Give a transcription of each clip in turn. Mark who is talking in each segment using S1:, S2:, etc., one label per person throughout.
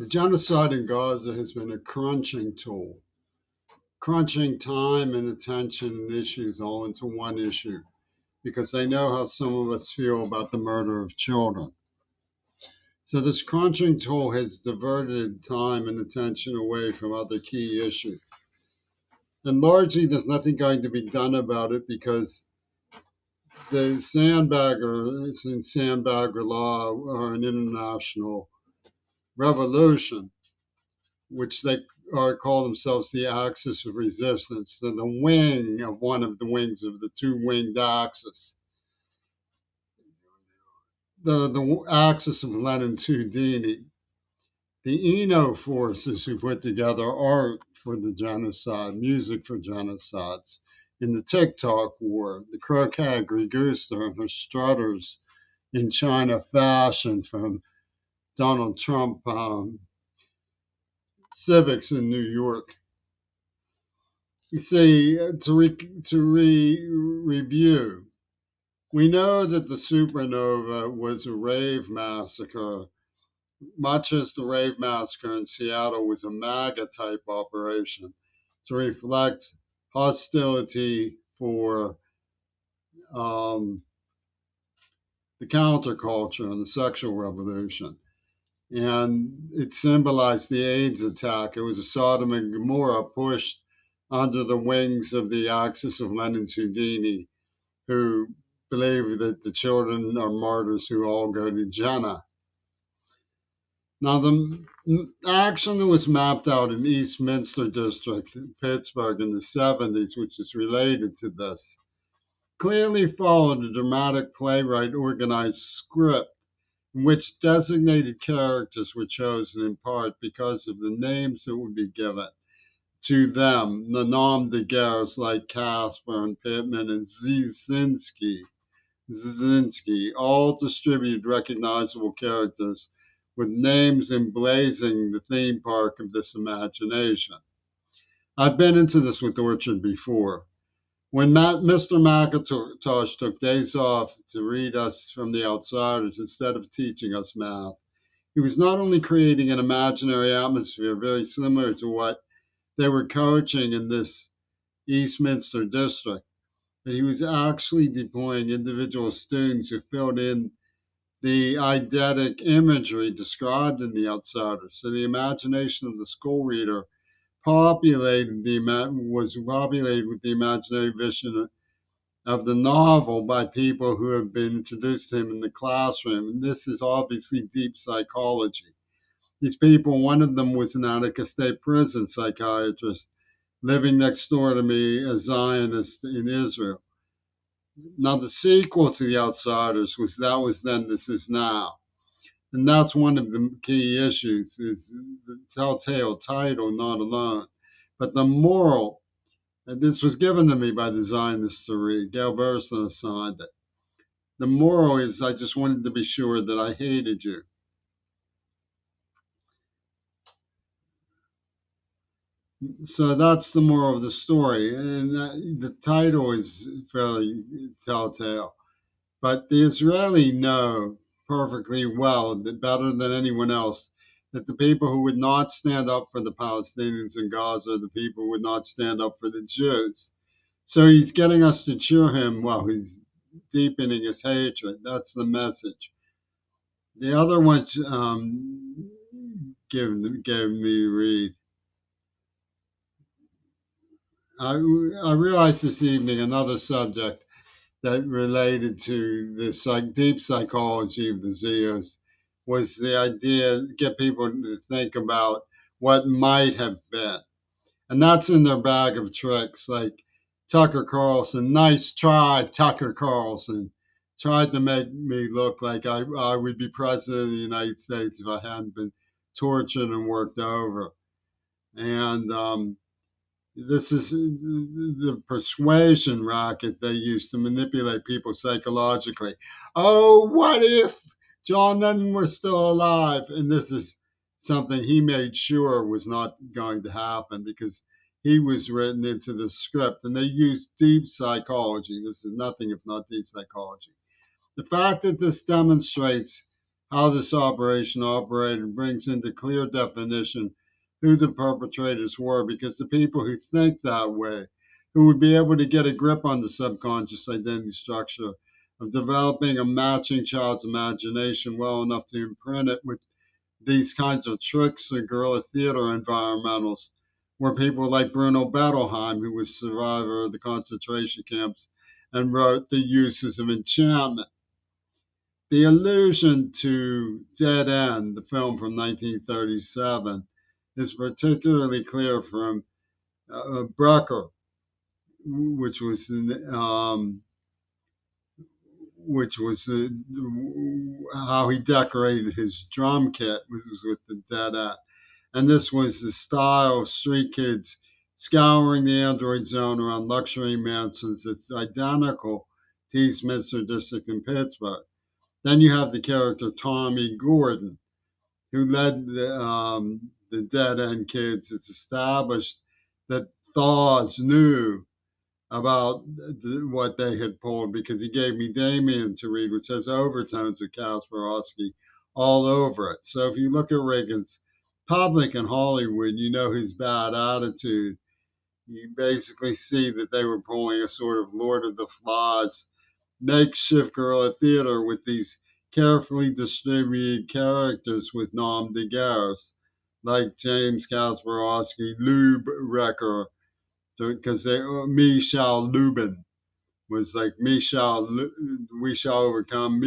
S1: The genocide in Gaza has been a crunching tool, crunching time and attention and issues all into one issue because they know how some of us feel about the murder of children. So this crunching tool has diverted time and attention away from other key issues. And largely there's nothing going to be done about it because the sandbaggers and sandbagger law are an international revolution, which they call themselves the axis of resistance. So the wing of one of the wings of the two-winged axis. The axis of Lennon's Houdini. The Eno forces who put together art for the genocide, music for genocides, in the TikTok war, the croquet Griguster and her strutters in China fashion from Donald Trump civics in New York. You see, review, we know that the supernova was a rave massacre, much as the rave massacre in Seattle was a MAGA type operation to reflect hostility for the counterculture and the sexual revolution. And it symbolized the AIDS attack. It was a Sodom and Gomorrah pushed under the wings of the axis of Lennon's Houdini, who believe that the children are martyrs who all go to Jannah. Now, the action that was mapped out in Eastminster District in Pittsburgh in the 70s, which is related to this, clearly followed a dramatic playwright organized script in which designated characters were chosen in part because of the names that would be given to them, the nom de guerres like Casper and Pittman and Zizinski, all distributed recognizable characters with names emblazing the theme park of this imagination. I've been into this with Orchard before. When Mr. McIntosh took days off to read us from The Outsiders instead of teaching us math, he was not only creating an imaginary atmosphere very similar to what they were coaching in this Eastminster district, but he was actually deploying individual students who filled in the eidetic imagery described in The Outsiders. So the imagination of the school reader was populated with the imaginary vision of the novel by people who have been introduced to him in the classroom. And this is obviously deep psychology. These people, one of them was an Attica State Prison psychiatrist living next door to me, a Zionist in Israel. Now, the sequel to The Outsiders was That Was Then, This Is Now. And that's one of the key issues, is the telltale title, not alone, but the moral. And this was given to me by the Zionists to read. Gail Burstyn assigned it. The moral is I just wanted to be sure that I hated you. So that's the moral of the story. And the title is fairly telltale. But the Israeli know perfectly well, that better than anyone else, that the people who would not stand up for the Palestinians in Gaza are the people who would not stand up for the Jews. So he's getting us to cheer him while he's deepening his hatred. That's the message. The other one gave me read. I realized this evening another subject that related to the deep psychology of the Zios was the idea to get people to think about what might have been. And that's in their bag of tricks, like Tucker Carlson. Nice try, Tucker Carlson. Tried to make me look like I would be president of the United States if I hadn't been tortured and worked over. And this is the persuasion racket they use to manipulate people psychologically. Oh, what if John Lennon were still alive? And this is something he made sure was not going to happen because he was written into the script. And they use deep psychology. This is nothing if not deep psychology. The fact that this demonstrates how this operation operated brings into clear definition who the perpetrators were, because the people who think that way, who would be able to get a grip on the subconscious identity structure of developing a matching child's imagination well enough to imprint it with these kinds of tricks in guerrilla theater environmentals, were people like Bruno Bettelheim, who was a survivor of the concentration camps and wrote The Uses of Enchantment. The allusion to Dead End, the film from 1937, is particularly clear from Brucker, which was how he decorated his drum kit was with the Dead End. And this was the style of street kids scouring the Android zone around luxury mansions. It's identical to Eastminster District in Pittsburgh. Then you have the character Tommy Gordon, who led the Dead End Kids. It's established that Thaws knew about what they had pulled because he gave me Damien to read, which has overtones of Kasparowski all over it. So if you look at Reagan's public in Hollywood, you know his bad attitude. You basically see that they were pulling a sort of Lord of the Flies makeshift guerrilla theater with these carefully distributed characters with nom de guerres, like James Kasparowski, Lube Wrecker, because they Michel Lubin was like we shall overcome,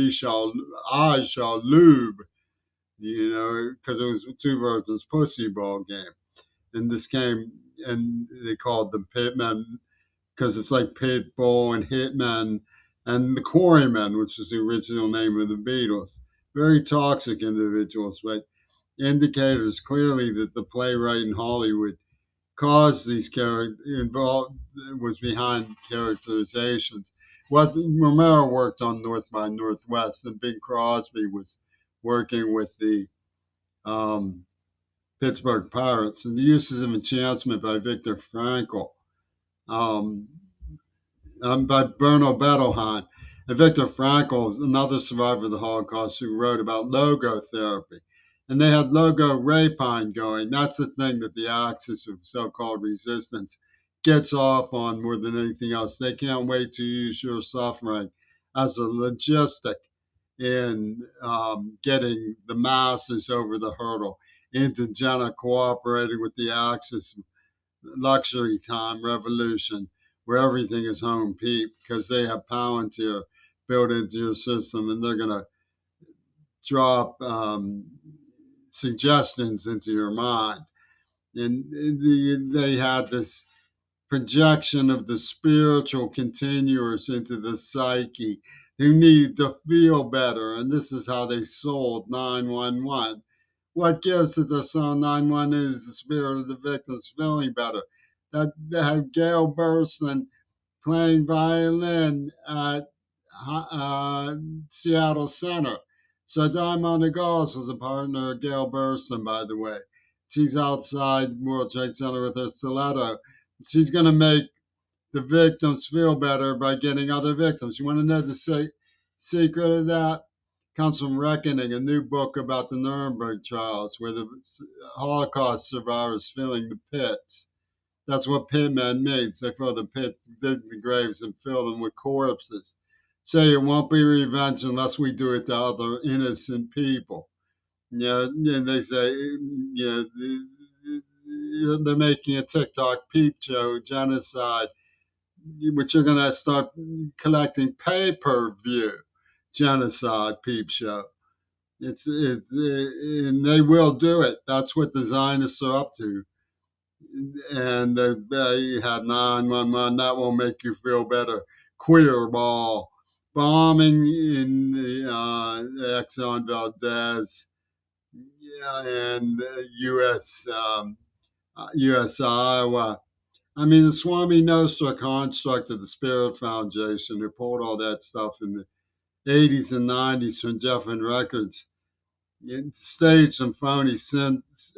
S1: I shall lube, because it was two versions Pussy Ball Game, and this came and they called them Pitmen because it's like Pitbull and Hitman and the Quarrymen, which is the original name of the Beatles. Very toxic individuals, but indicators clearly that the playwright in Hollywood caused these characters involved was behind characterizations. What Romero worked on North by Northwest, and Bing Crosby was working with the Pittsburgh Pirates, and the Uses of Enchantment by Viktor Frankl. Um, by Bruno Bettelheim. And Viktor Frankl, another survivor of the Holocaust, who wrote about logotherapy. And they had logo rapine going. That's the thing that the axis of so-called resistance gets off on more than anything else. They can't wait to use your suffering as a logistic in getting the masses over the hurdle. Intergenic cooperating with the axis luxury time revolution where everything is home peep because they have Palantir built into your system and they're going to drop suggestions into your mind. And they had this projection of the spiritual continuous into the psyche who need to feel better. And this is how they sold 911. What gives that they're selling 911 is the spirit of the victims feeling better. That they have Gail Burstyn playing violin at Seattle Center. So Diamond DeGaulle was a partner of Gail Burstyn, by the way. She's outside World Trade Center with her stiletto. She's going to make the victims feel better by getting other victims. You want to know the secret of that? Comes from Reckoning, a new book about the Nuremberg trials, where the Holocaust survivors filling the pits. That's what pitmen means. They fill the pit, dig the graves, and fill them with corpses. Say it won't be revenge unless we do it to other innocent people. And they say, they're making a TikTok peep show genocide, which you're going to start collecting pay-per-view genocide peep show. And they will do it. That's what the Zionists are up to. And they had 911. That will make you feel better. Queer ball bombing in the Exxon Valdez, and U.S. Iowa. I mean, the Swami Nostra construct of the Spirit Foundation, who pulled all that stuff in the 80s and 90s from Geffen Records, staged some phony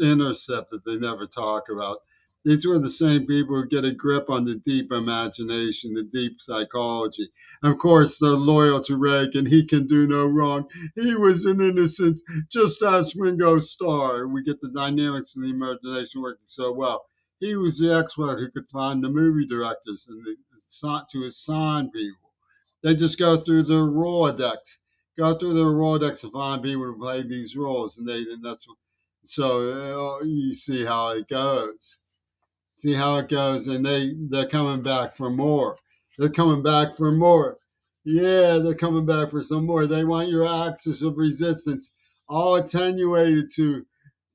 S1: intercept that they never talk about. These were the same people who get a grip on the deep imagination, the deep psychology. And of course, they're loyal to Reagan. He can do no wrong. He was an innocent, just as Ringo Starr. We get the dynamics of the imagination working so well. He was the expert who could find the movie directors and to assign people. They just go through their Rolodex to find people to play these roles, and that's so you see how it goes. See how it goes, and they're coming back for more. They're coming back for more. Yeah, they're coming back for some more. They want your axis of resistance all attenuated to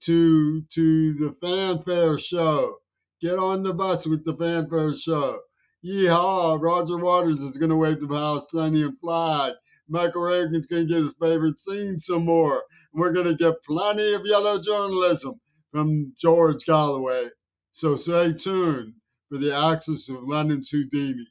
S1: the fanfare show. Get on the bus with the fanfare show. Yeehaw! Roger Waters is going to wave the Palestinian flag. Michael Reagan's going to get his favorite scene some more. We're going to get plenty of yellow journalism from George Galloway. So stay tuned for the axis of Lennon's Houdini.